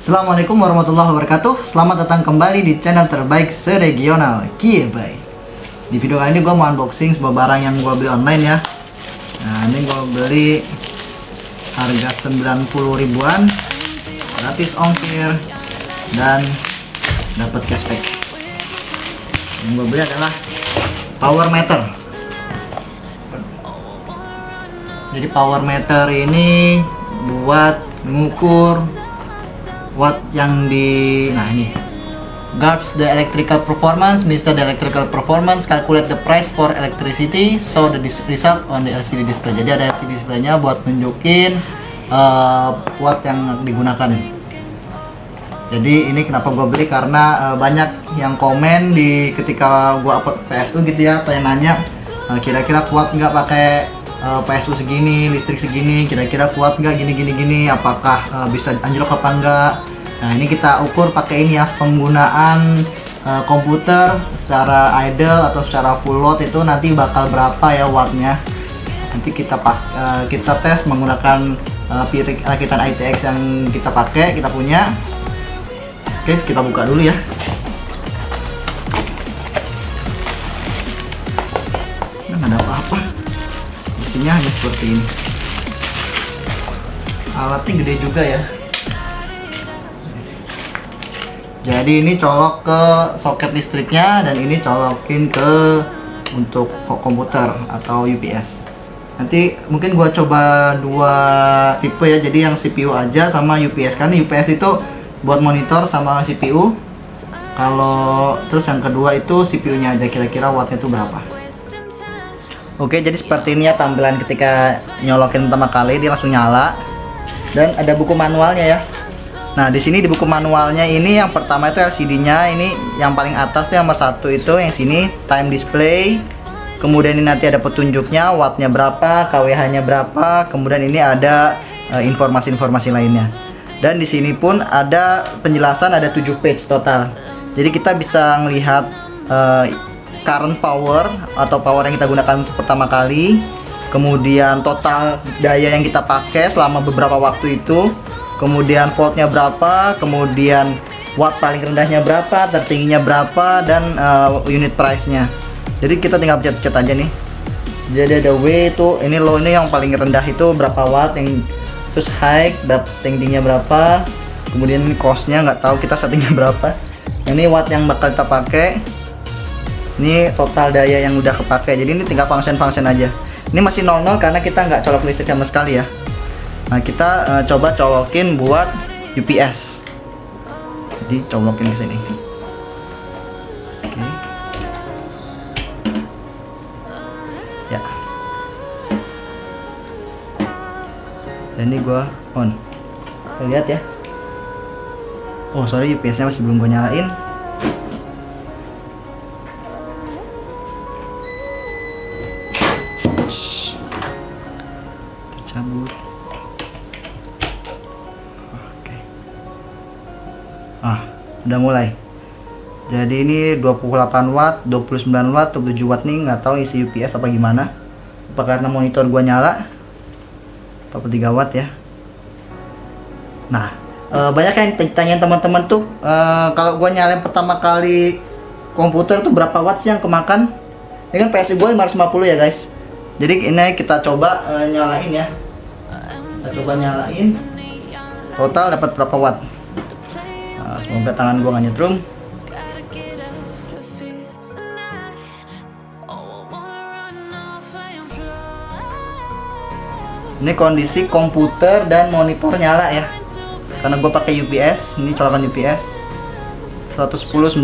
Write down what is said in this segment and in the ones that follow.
Assalamualaikum warahmatullahi wabarakatuh. Selamat datang kembali di channel terbaik seregional Kiebai. Di video kali ini gue mau unboxing sebuah barang yang gue beli online ya. Nah, ini gue beli harga 90 ribuan, gratis ongkir, dan dapat cashback. Yang gue beli adalah power meter. Jadi power meter ini buat mengukur watt yang ini gauge the electrical performance, measure the electrical performance, calculate the price for electricity, show the result on the LCD display. Jadi ada LCD displaynya buat nunjukin watt yang digunakan. Jadi ini kenapa gue beli, karena banyak yang komen di ketika gue upload PSU gitu ya, saya nanya kira-kira kuat nggak pakai PSU segini, listrik segini, kira-kira kuat nggak gini, apakah bisa anjlok apa enggak. Nah, ini kita ukur pakai ini ya, penggunaan komputer secara idle atau secara full load itu nanti bakal berapa ya wattnya. Nanti kita tes menggunakan rakitan ITX yang kita pakai, kita punya. Oke, kita buka dulu ya. Nggak ada apa-apa. Isinya hanya seperti ini. Alatnya gede juga ya. Jadi ini colok ke soket listriknya, dan ini colokin ke untuk komputer atau UPS. Nanti mungkin gua coba dua tipe ya. Jadi yang CPU aja sama UPS, kan UPS itu buat monitor sama CPU. Kalau terus yang kedua itu CPU-nya aja, kira-kira wattnya itu berapa. Oke, jadi seperti ini ya tampilan ketika nyolokin pertama kali, dia langsung nyala. Dan ada buku manualnya ya. Nah, di sini di buku manualnya ini yang pertama itu LCD-nya, ini yang paling atas tuh yang nomor 1 itu, yang sini time display. Kemudian ini nanti ada petunjuknya, wattnya berapa, kWh-nya berapa. Kemudian ini ada informasi-informasi lainnya. Dan di sini pun ada penjelasan, ada 7 page total. Jadi kita bisa melihat current power atau power yang kita gunakan untuk pertama kali, kemudian total daya yang kita pakai selama beberapa waktu itu, kemudian voltnya berapa, kemudian watt paling rendahnya berapa, tertingginya berapa, dan unit price-nya. Jadi kita tinggal pencet-pencet aja nih. Jadi ada W itu, ini low, ini yang paling rendah itu berapa watt, yang terus high tingginya berapa, kemudian ini cost-nya nggak tahu kita settingnya berapa. Ini watt yang bakal kita pakai. Ini total daya yang udah kepake. Jadi ini tinggal function aja. Ini masih 00 karena kita nggak colok listrik sama sekali ya. Nah, kita coba colokin buat UPS. Jadi colokin ke sini. Oke. Ya. Dan ini gua on. Kita lihat ya. Oh, sorry, UPS-nya masih belum gua nyalain. Tercabut. Oke. Udah mulai. Jadi ini 28 watt, 29 watt, 27 watt nih, nggak tahu isi UPS apa gimana. Apa karena monitor gua nyala? 43 watt ya. Nah, banyak yang tanya teman-teman tuh, kalau gua nyalain pertama kali komputer tuh berapa watt sih yang kemakan? Ini kan PSU gua 550 ya guys. Jadi ini kita coba nyalain ya. Kita coba nyalain. Total dapat berapa watt? Nah, semoga tangan gua nggak nyetrum. Ini kondisi komputer dan monitor nyala ya. Karena gue pakai UPS, ini colokan UPS 110.96.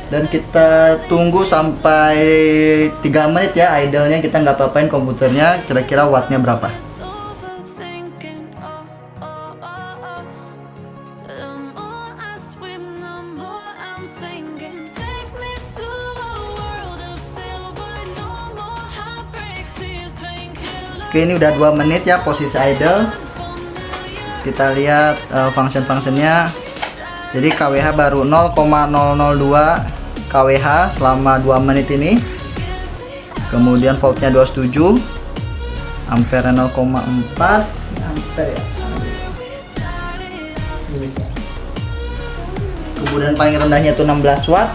Dan kita tunggu sampai 3 menit ya idle-nya, kita nggak apa-apain komputernya. Kira-kira wattnya berapa? Oke, ini udah 2 menit ya posisi idle. Kita lihat function-functionnya. Jadi kWh baru 0,002 kWh selama 2 menit ini. Kemudian voltnya 27, ampere 0,4 ampere ya. Kemudian paling rendahnya itu 16 watt.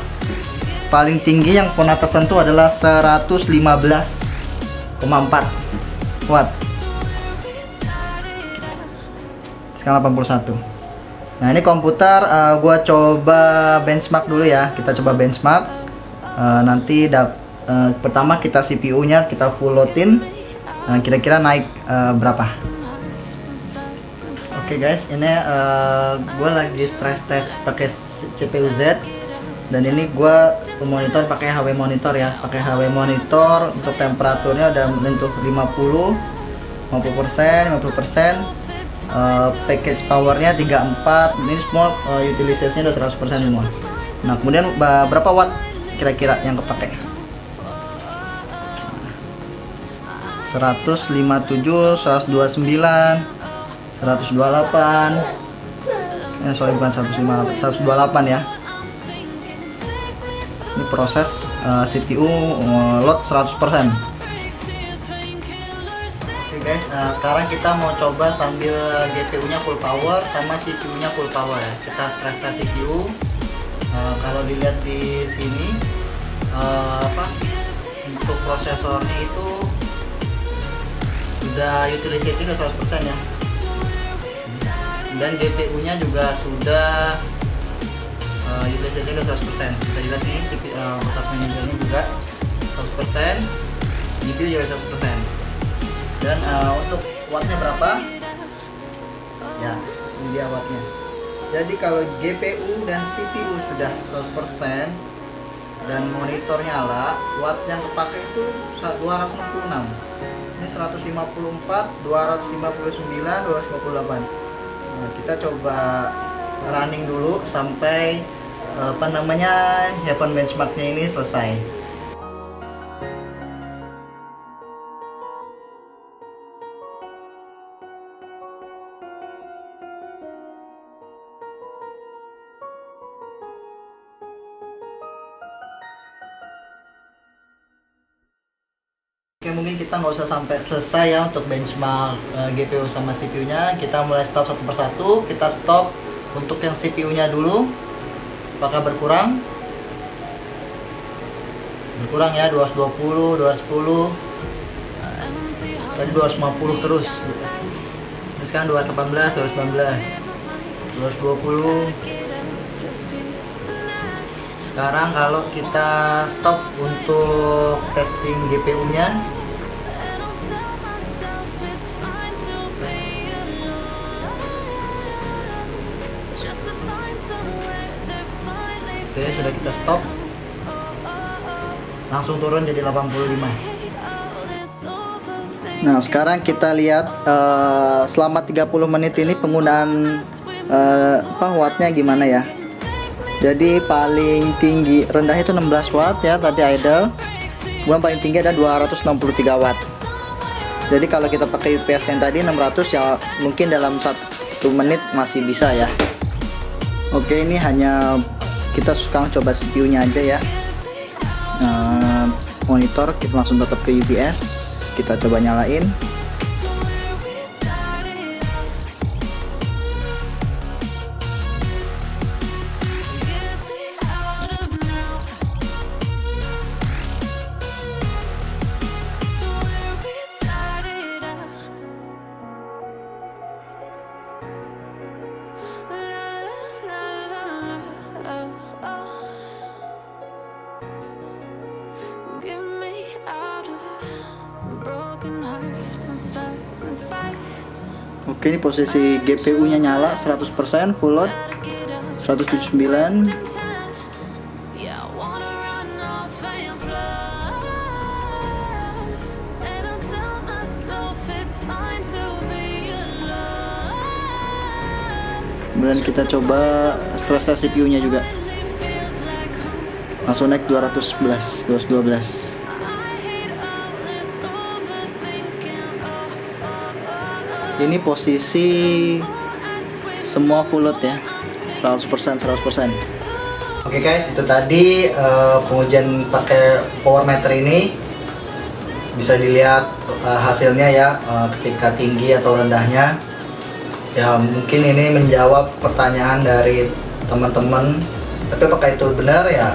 Paling tinggi yang pernah tersentuh adalah 115,4 watt. Sekarang 81. Nah, ini komputer gua coba benchmark dulu ya. Kita coba benchmark. Nanti pertama kita CPU-nya kita full loadin. Kira-kira naik berapa? Oke guys, ini gue lagi stress test pakai CPU Z, dan ini gue monitor pakai HW monitor ya, pakai HW monitor. Untuk temperaturnya udah menyentuh 50%, 50%, package powernya 34. Ini semua utilisasinya udah 100% semua. Nah, kemudian berapa watt kira-kira yang kepake? 157, 129, 128, sorry bukan 158, 128 ya. Ini proses CPU load 100%. Oke guys, sekarang kita mau coba sambil GPU nya full power sama CPU nya full power ya. Kita stress test CPU. Kalau dilihat di sini untuk prosesornya itu udah utilisasi udah 100% ya. Dan GPU-nya juga sudah utilisasi udah 100%. Bisa dilihat nih bekas manajernya juga 100%, GPU juga 100%. Dan untuk wattnya berapa? Ya, ini dia wattnya. Jadi kalau GPU dan CPU sudah 100% dan monitor nyala, watt yang terpakai itu 266. Ini 154, 259, 258. Nah, kita coba running dulu sampai Heaven benchmarknya ini selesai. Oke, mungkin kita nggak usah sampai selesai ya untuk benchmark GPU sama CPU-nya. Kita mulai stop satu persatu. Kita stop untuk yang CPU-nya dulu. Apakah berkurang? Berkurang ya, 220, 210. Tadi 250 terus. Ini sekarang 218, 219, 220. Sekarang kalau kita stop untuk testing GPU-nya, oke, sudah kita stop, langsung turun jadi 85. Nah, sekarang kita lihat selama 30 menit ini penggunaan wattnya gimana ya. Jadi paling tinggi, rendah itu 16 watt ya tadi idle. Kemudian paling tinggi ada 263 watt. Jadi kalau kita pakai UPS yang tadi 600 ya, mungkin dalam 1 menit masih bisa ya. Oke, ini hanya kita sekarang coba CPU-nya aja ya. Monitor kita langsung tetap ke UPS. Kita coba nyalain. Oke, ini posisi GPU-nya nyala 100% full load 179. Kemudian kita coba stress test CPU-nya juga. Langsung naik 211, 212. Ini posisi semua full load ya, 100%. Oke guys, itu tadi pengujian pakai power meter ini. Bisa dilihat hasilnya ya, ketika tinggi atau rendahnya. Ya mungkin ini menjawab pertanyaan dari teman-teman, tapi apakah itu benar ya,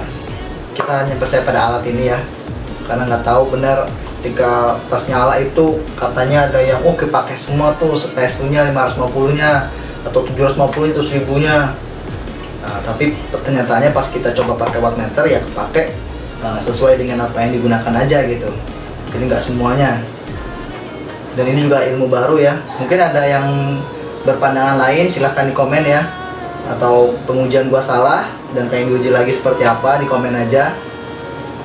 kita hanya percaya pada alat ini ya, karena nggak tahu benar ketika pas nyala itu katanya ada yang oke pakai semua tuh PSU nya 550 nya atau 750 itu 1000 nya. Nah, tapi kenyataannya pas kita coba pakai wattmeter ya pakai sesuai dengan apa yang digunakan aja gitu. Jadi nggak semuanya. Dan ini juga ilmu baru ya. Mungkin ada yang berpandangan lain, silahkan di komen ya. Atau pengujian gua salah dan pengen diuji lagi seperti apa, di komen aja.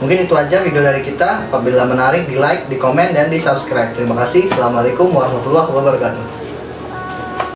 Mungkin itu aja video dari kita. Apabila menarik, di like, di komen, dan di subscribe. Terima kasih. Assalamualaikum warahmatullahi wabarakatuh.